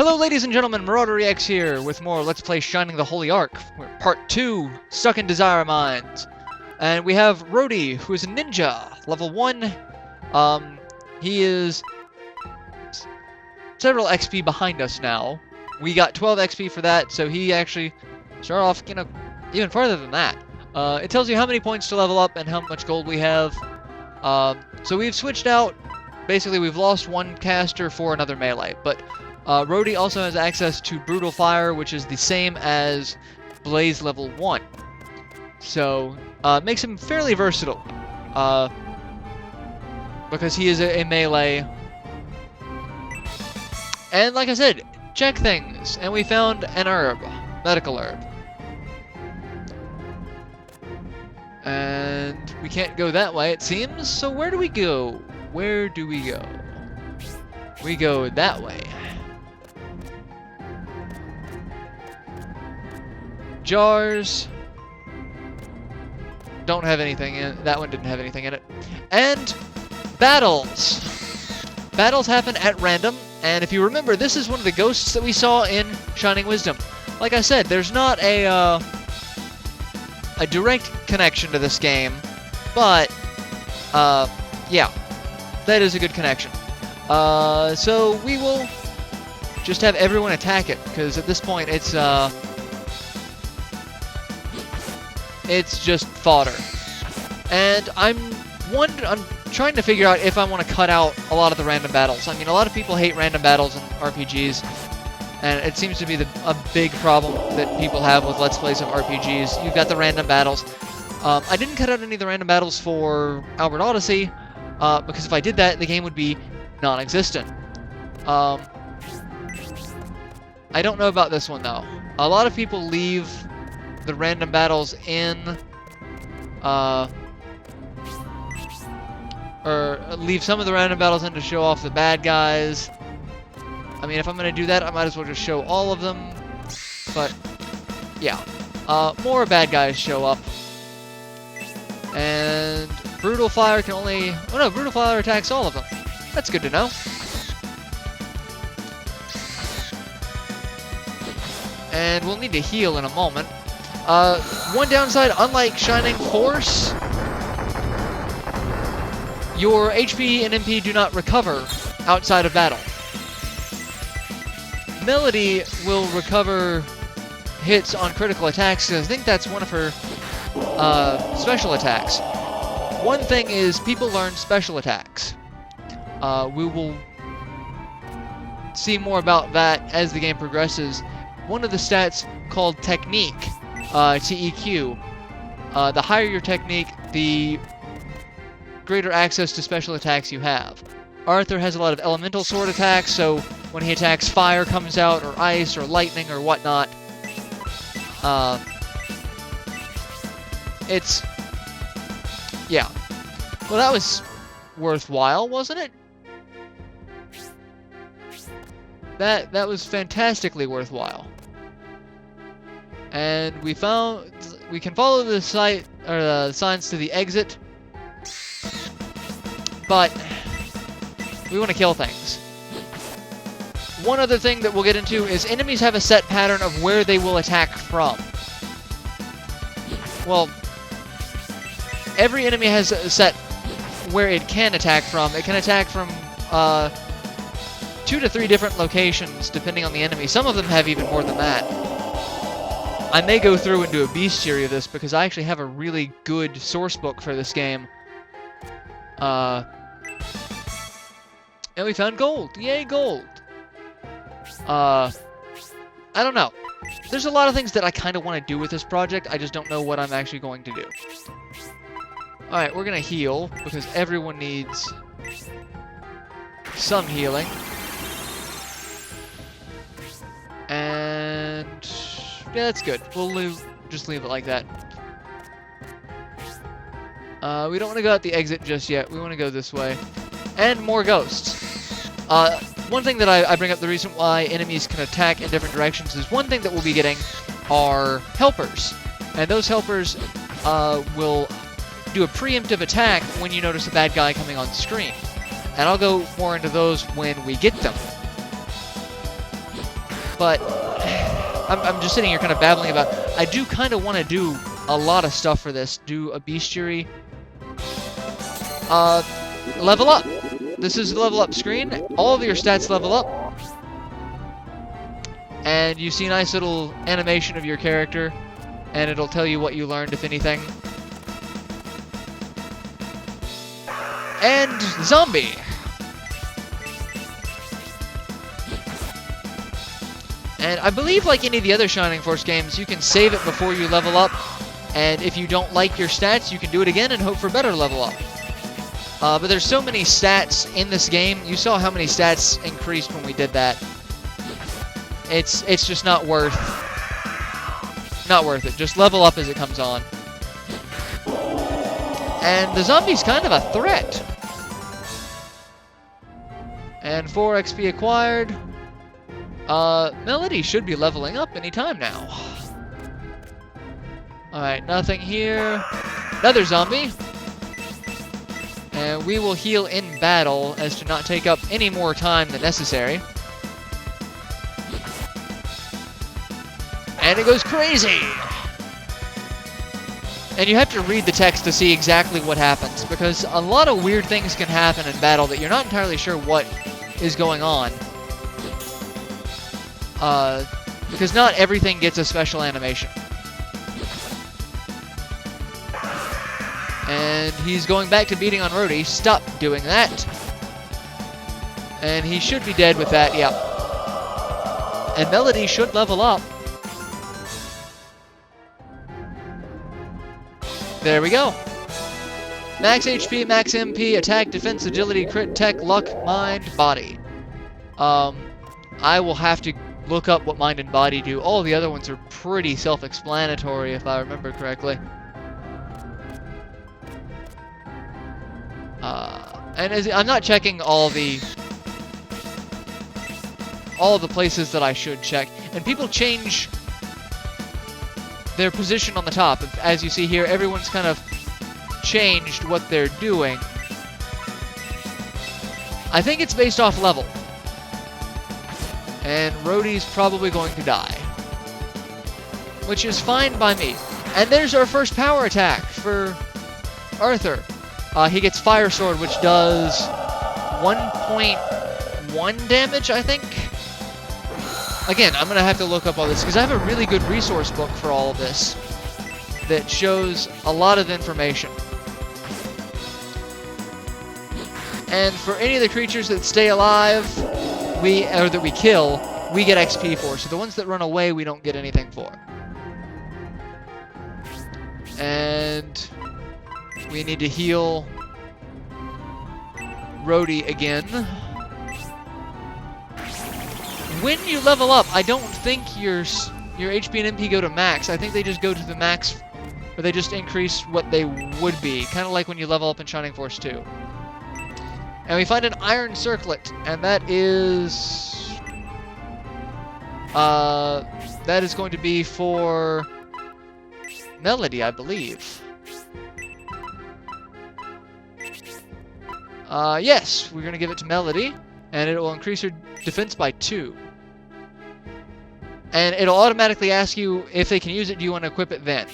Hello ladies and gentlemen, MarauderEX here with more Let's Play Shining the Holy Ark. We're Part 2, Stuck in Desire Mines. And we have Rody, who is a ninja, level 1. He is several XP behind us now. We got 12 XP for that, so he actually started off, even farther than that. It tells you how many points to level up and how much gold we have. So we've switched out. Basically, we've lost one caster for another melee, but Rody also has access to Brutal Fire, which is the same as Blaze level 1. So, makes him fairly versatile. Because he is a melee. And like I said, check things. And we found an herb. Medical herb. And we can't go that way, it seems. So where do we go? Where do we go? We go that way. Jars. Don't have anything in it. That one didn't have anything in it. And battles. Battles happen at random. And if you remember, this is one of the ghosts that we saw in Shining Wisdom. Like I said, there's not a direct connection to this game. But, yeah. That is a good connection. So we will just have everyone attack it. Because at this point, it's just fodder. And I'm trying to figure out if I want to cut out a lot of the random battles. I mean, a lot of people hate random battles in RPGs, and it seems to be a big problem that people have with Let's Plays of RPGs. You've got the random battles. I didn't cut out any of the random battles for Albert Odyssey, because if I did that, the game would be non-existent. I don't know about this one, though. A lot of people leave the random battles in, or leave some of the random battles in to show off the bad guys. I mean, if I'm going to do that, I might as well just show all of them. But, yeah. More bad guys show up. And Brutal Fire can only... Oh no, Brutal Fire attacks all of them. That's good to know. And we'll need to heal in a moment. One downside, unlike Shining Force, your HP and MP do not recover outside of battle. Melody will recover hits on critical attacks, because I think that's one of her special attacks. One thing is, people learn special attacks. We will see more about that as the game progresses. One of the stats called Technique, TEQ. The higher your technique, the greater access to special attacks you have. Arthur has a lot of elemental sword attacks, so when he attacks, fire comes out, or ice, or lightning, or whatnot. It's... yeah. Well, that was worthwhile, wasn't it? That was fantastically worthwhile. And we can follow the site, or the signs to the exit, but we want to kill things. One other thing that we'll get into is enemies have a set pattern of where they will attack from. Well, every enemy has a set where it can attack from. It can attack from 2 to 3 different locations, depending on the enemy. Some of them have even more than that. I may go through and do a bestiary of this, because I actually have a really good source book for this game. And we found gold. Yay, gold. I don't know. There's a lot of things that I kind of want to do with this project. I just don't know what I'm actually going to do. Alright, we're going to heal, because everyone needs some healing. And... yeah, that's good. We'll just leave it like that. We don't want to go out the exit just yet. We want to go this way. And more ghosts. One thing that I bring up, the reason why enemies can attack in different directions, is one thing that we'll be getting are helpers. And those helpers will do a preemptive attack when you notice a bad guy coming on screen. And I'll go more into those when we get them. but I'm just sitting here kind of babbling about. I do kind of want to do a lot of stuff for this. Do a bestiary. Level up. This is the level up screen. All of your stats level up. And you see a nice little animation of your character. And it'll tell you what you learned, if anything. And zombie. And I believe, like any of the other Shining Force games, you can save it before you level up. And if you don't like your stats, you can do it again and hope for better level up. But there's so many stats in this game. You saw how many stats increased when we did that. It's just not worth it. Just level up as it comes on. And the zombie's kind of a threat. And 4 XP acquired. Melody should be leveling up anytime now. Alright, nothing here. Another zombie. And we will heal in battle as to not take up any more time than necessary. And it goes crazy! And you have to read the text to see exactly what happens, because a lot of weird things can happen in battle that you're not entirely sure what is going on. Because not everything gets a special animation. And he's going back to beating on Rhodey. Stop doing that. And he should be dead with that, yep. And Melody should level up. There we go. Max HP, max MP, attack, defense, agility, crit, tech, luck, mind, body. I will have to look up what mind and body do. All the other ones are pretty self-explanatory, if I remember correctly. And I'm not checking all the places that I should check. And people change their position on the top. As you see here, everyone's kind of changed what they're doing. I think it's based off level. And Rhodey's probably going to die. Which is fine by me. And there's our first power attack for Arthur. He gets Fire Sword, which does 1.1 damage, I think. Again, I'm going to have to look up all this, because I have a really good resource book for all of this that shows a lot of information. And for any of the creatures that stay alive, or that we kill, we get XP for. So the ones that run away, we don't get anything for. And we need to heal Rhodey again. When you level up, I don't think your HP and MP go to max. I think they just go to the max, or they just increase what they would be. Kind of like when you level up in Shining Force 2. And we find an iron circlet, and that is going to be for Melody, I believe. Yes, we're going to give it to Melody, and it will increase her defense by 2. And it'll automatically ask you if they can use it, do you want to equip it then?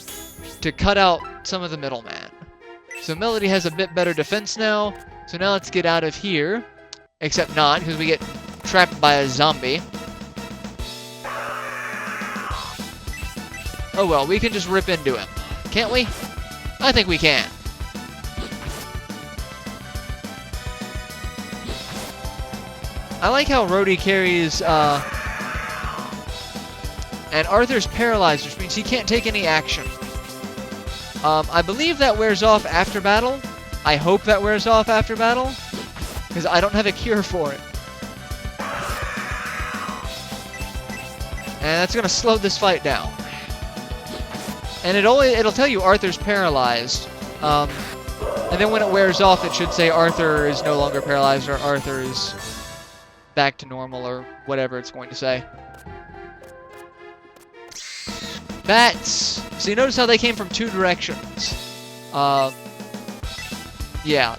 To cut out some of the middleman. So Melody has a bit better defense now, so now let's get out of here. Except not, because we get trapped by a zombie. Oh well, we can just rip into him. Can't we? I think we can. I like how Rhodey carries, and Arthur's paralyzed, which means he can't take any action. I believe that wears off after battle. I hope that wears off after battle, because I don't have a cure for it. And that's going to slow this fight down. And it'll tell you Arthur's paralyzed. And then when it wears off, it should say Arthur is no longer paralyzed, or Arthur is back to normal, or whatever it's going to say. Bats! So you notice how they came from 2 directions. Yeah,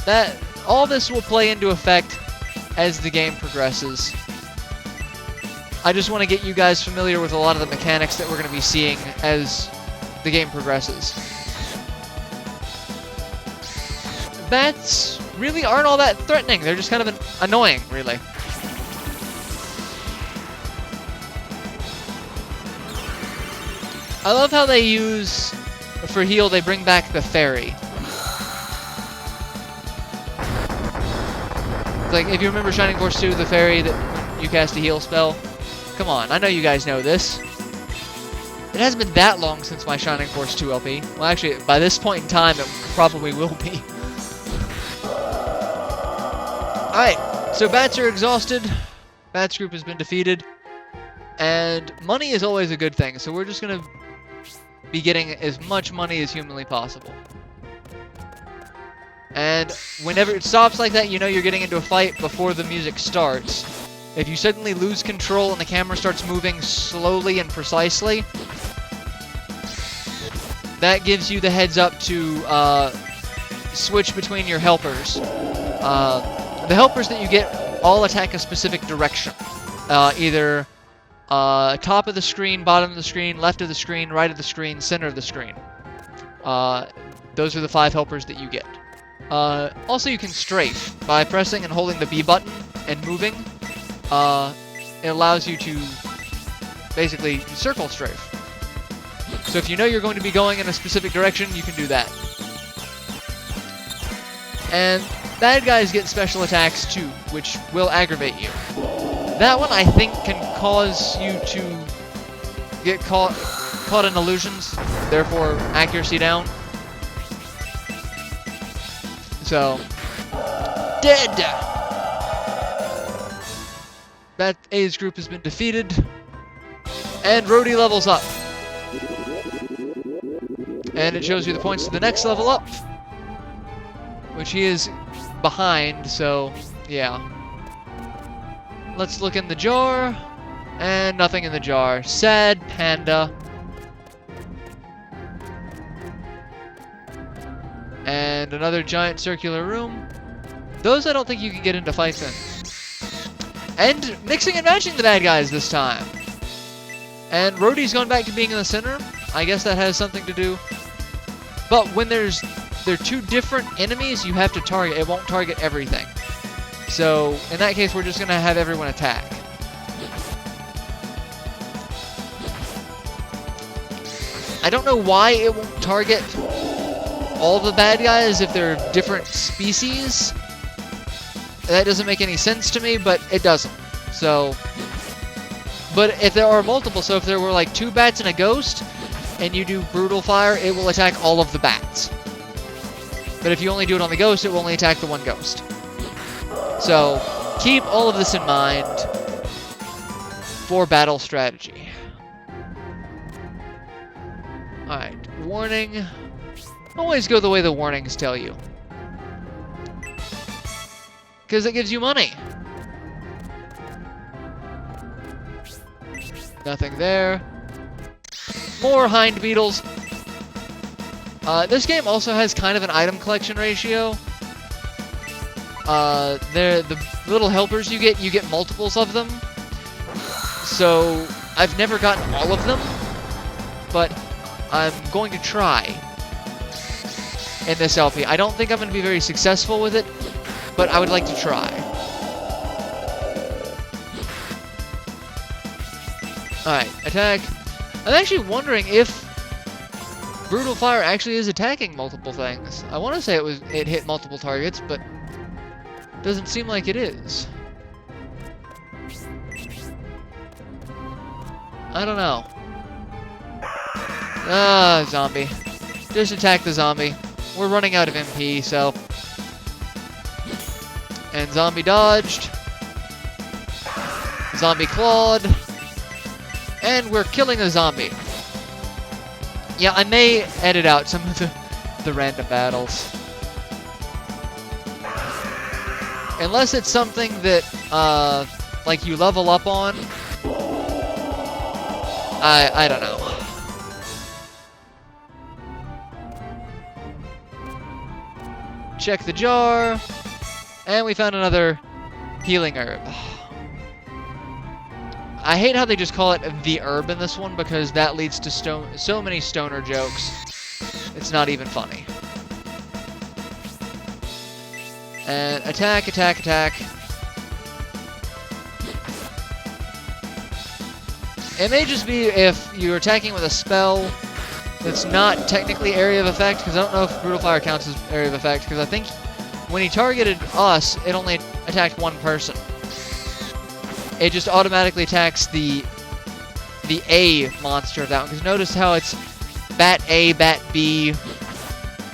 all this will play into effect as the game progresses. I just want to get you guys familiar with a lot of the mechanics that we're going to be seeing as the game progresses. Bats really aren't all that threatening. They're just kind of annoying, really. I love how they use, for heal, they bring back the fairy. Like, if you remember Shining Force 2, the fairy that you cast a heal spell. Come on, I know you guys know this. It hasn't been that long since my Shining Force 2 LP. Well, actually, by this point in time, it probably will be. Alright, so bats are exhausted. Bats group has been defeated. And money is always a good thing, so we're just going to be getting as much money as humanly possible. And whenever it stops like that, you know you're getting into a fight before the music starts. If you suddenly lose control and the camera starts moving slowly and precisely, that gives you the heads up to switch between your helpers. The helpers that you get all attack a specific direction. Either top of the screen, bottom of the screen, left of the screen, right of the screen, center of the screen. Those are the 5 helpers that you get. Also, you can strafe. By pressing and holding the B button and moving, it allows you to basically circle strafe. So if you know you're going to be going in a specific direction, you can do that. And bad guys get special attacks too, which will aggravate you. That one, I think, can cause you to get caught in illusions, therefore accuracy down. So, dead! That A's group has been defeated, and Rhodey levels up. And it shows you the points to the next level up, which he is behind, so yeah. Let's look in the jar, and nothing in the jar. Sad panda. And another giant circular room. Those I don't think you can get into fights in. And mixing and matching the bad guys this time. And Rhodey's gone back to being in the center. I guess that has something to do. But when they're 2 different enemies, you have to target. It won't target everything. So, in that case, we're just going to have everyone attack. I don't know why it won't target all the bad guys if they're different species. That doesn't make any sense to me, but it doesn't. So, but if there are multiple, so if there were like 2 bats and a ghost, and you do brutal fire, it will attack all of the bats. But if you only do it on the ghost, it will only attack the 1 ghost. So, keep all of this in mind for battle strategy. Alright, warning. Always go the way the warnings tell you. Because it gives you money. Nothing there. More hind beetles. This game also has kind of an item collection ratio. The little helpers you get multiples of them. So, I've never gotten all of them, but I'm going to try in this LP. I don't think I'm going to be very successful with it, but I would like to try. Alright, attack. I'm actually wondering if Brutal Fire actually is attacking multiple things. I want to say it hit multiple targets, but doesn't seem like it is. I don't know. Ah, zombie. Just attack the zombie. We're running out of MP, so... And zombie dodged. Zombie clawed. And we're killing a zombie. Yeah, I may edit out some of the random battles. Unless it's something that, like you level up on. I don't know. Check the jar. And we found another healing herb. I hate how they just call it the herb in this one, because that leads to so many stoner jokes. It's not even funny. And attack, attack, attack. It may just be if you're attacking with a spell that's not technically area of effect, because I don't know if Brutal Fire counts as area of effect, because I think when he targeted us, it only attacked one person. It just automatically attacks the A monster of that one, because notice how it's Bat A, Bat B,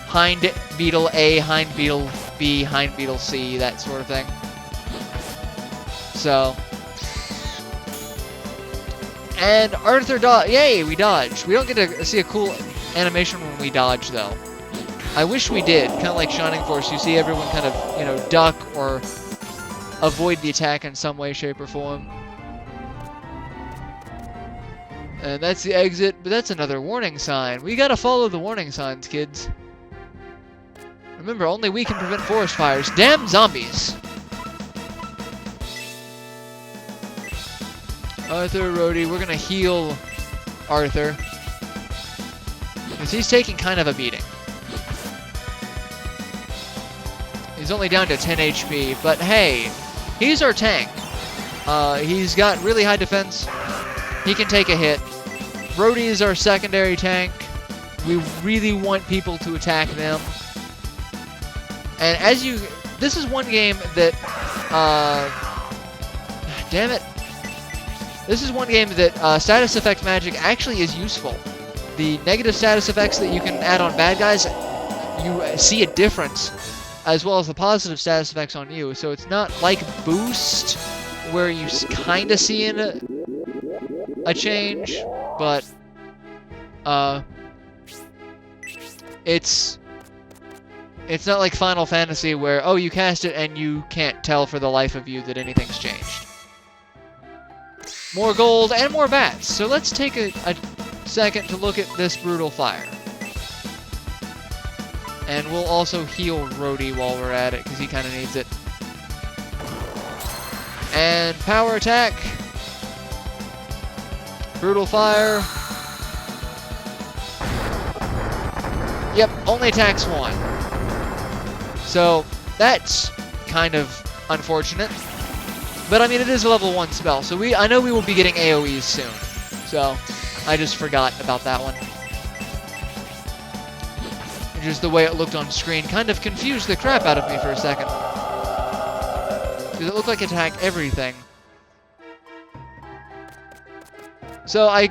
Hind Beetle A, Hind Beetle B, Hind Beetle C, that sort of thing. So... And Arthur yay, we dodged. We don't get to see a cool animation when we dodge, though. I wish we did. Kind of like Shining Force. You see everyone kind of, you know, duck or avoid the attack in some way, shape, or form. And that's the exit, but that's another warning sign. We gotta follow the warning signs, kids. Remember, only we can prevent forest fires. Damn zombies! Arthur, Rhodey, we're gonna heal Arthur. Because he's taking kind of a beating. He's only down to 10 HP, but hey, he's our tank. He's got really high defense. He can take a hit. Rhodey is our secondary tank. We really want people to attack them. And as you... This is one game that... damn it. This is one game that status effect magic actually is useful. The negative status effects that you can add on bad guys, you see a difference, as well as the positive status effects on you. So it's not like Boost, where you kind of see a change, but it's not like Final Fantasy, where, oh, you cast it and you can't tell for the life of you that anything's changed. More gold and more bats. So let's take a second to look at this Brutal Fire. And we'll also heal Rhodey while we're at it, because he kind of needs it. And power attack. Brutal Fire. Yep, only attacks one. So that's kind of unfortunate. But I mean, it is a level 1 spell, so I know we will be getting AoEs soon. So I just forgot about that one. Just the way it looked on screen kind of confused the crap out of me for a second. Because it looked like it attacked everything. So I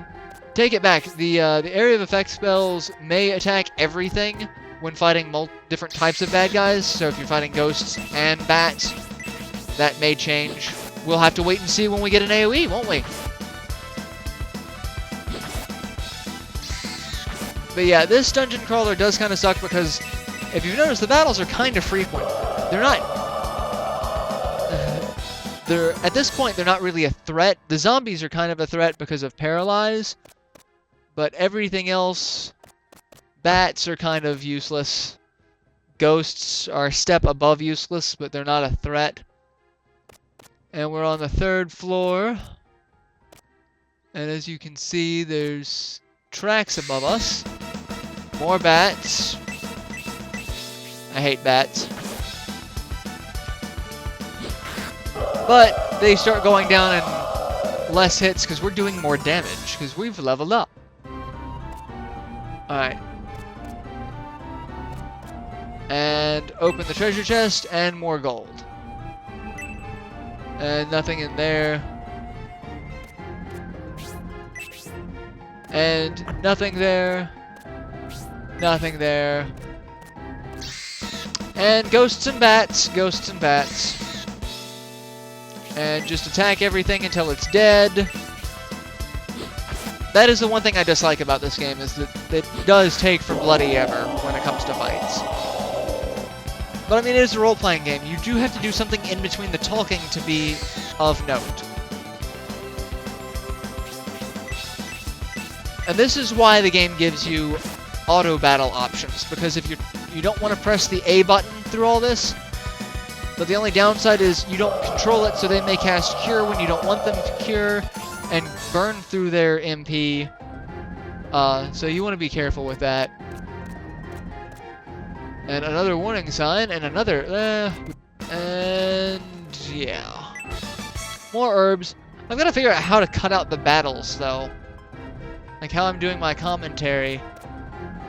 take it back. The area of effect spells may attack everything when fighting different types of bad guys. So if you're fighting ghosts and bats, that may change. We'll have to wait and see when we get an AoE, won't we? But yeah, this dungeon crawler does kind of suck because if you've noticed, the battles are kind of frequent. They're not... at this point, they're not really a threat. The zombies are kind of a threat because of Paralyze. But everything else... Bats are kind of useless. Ghosts are a step above useless, but they're not a threat. And we're on the 3rd floor. And as you can see, there's tracks above us. More bats. I hate bats. But they start going down in less hits because we're doing more damage because we've leveled up. Alright. And open the treasure chest and more gold. And nothing in there. And nothing there. Nothing there. And ghosts and bats. Ghosts and bats. And just attack everything until it's dead. That is the one thing I dislike about this game, is that it does take for bloody ever when it comes to fights. But I mean, it is a role-playing game. You do have to do something in between the talking to be of note. And this is why the game gives you auto battle options, because if you don't want to press the A button through all this, but the only downside is you don't control it, so they may cast Cure when you don't want them to cure, and burn through their MP. So you want to be careful with that. And another warning sign, and another, and yeah. More herbs. I've got to figure out how to cut out the battles, though. Like how I'm doing my commentary.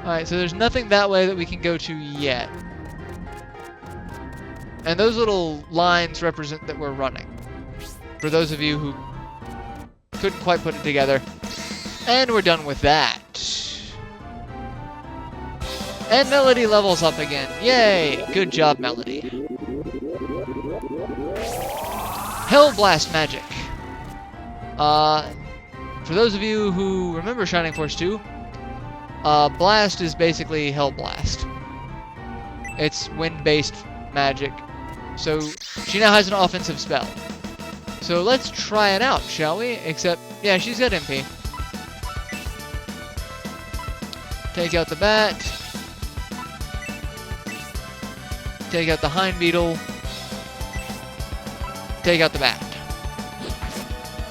Alright, so there's nothing that way that we can go to yet. And those little lines represent that we're running. For those of you who couldn't quite put it together. And we're done with that. And Melody levels up again. Yay! Good job, Melody. Hellblast magic. For those of you who remember Shining Force 2, Blast is basically Hellblast. It's wind-based magic. So she now has an offensive spell. So let's try it out, shall we? Except, yeah, she's got MP. Take out the bat. Take out the hind beetle. Take out the bat.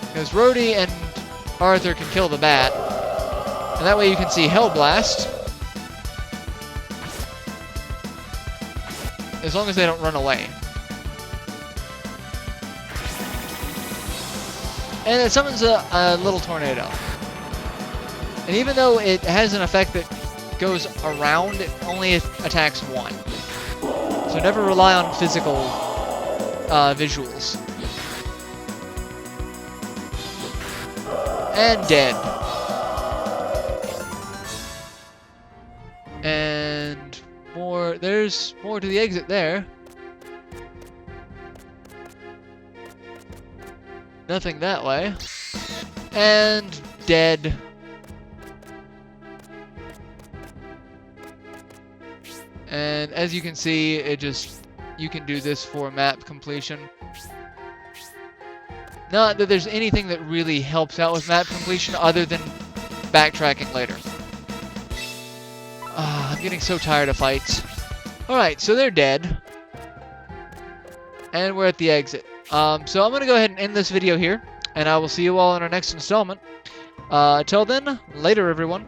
Because Rhodey and Arthur can kill the bat. And that way you can see Hellblast. As long as they don't run away. And it summons a little tornado. And even though it has an effect that goes around, it only attacks one. So never rely on physical visuals. And dead. And more. There's more to the exit there. Nothing that way. And dead. And as you can see, you can do this for map completion. Not that there's anything that really helps out with map completion other than backtracking later. I'm getting so tired of fights. Alright, so they're dead. And we're at the exit. So I'm going to go ahead and end this video here. And I will see you all in our next installment. Till then, later everyone.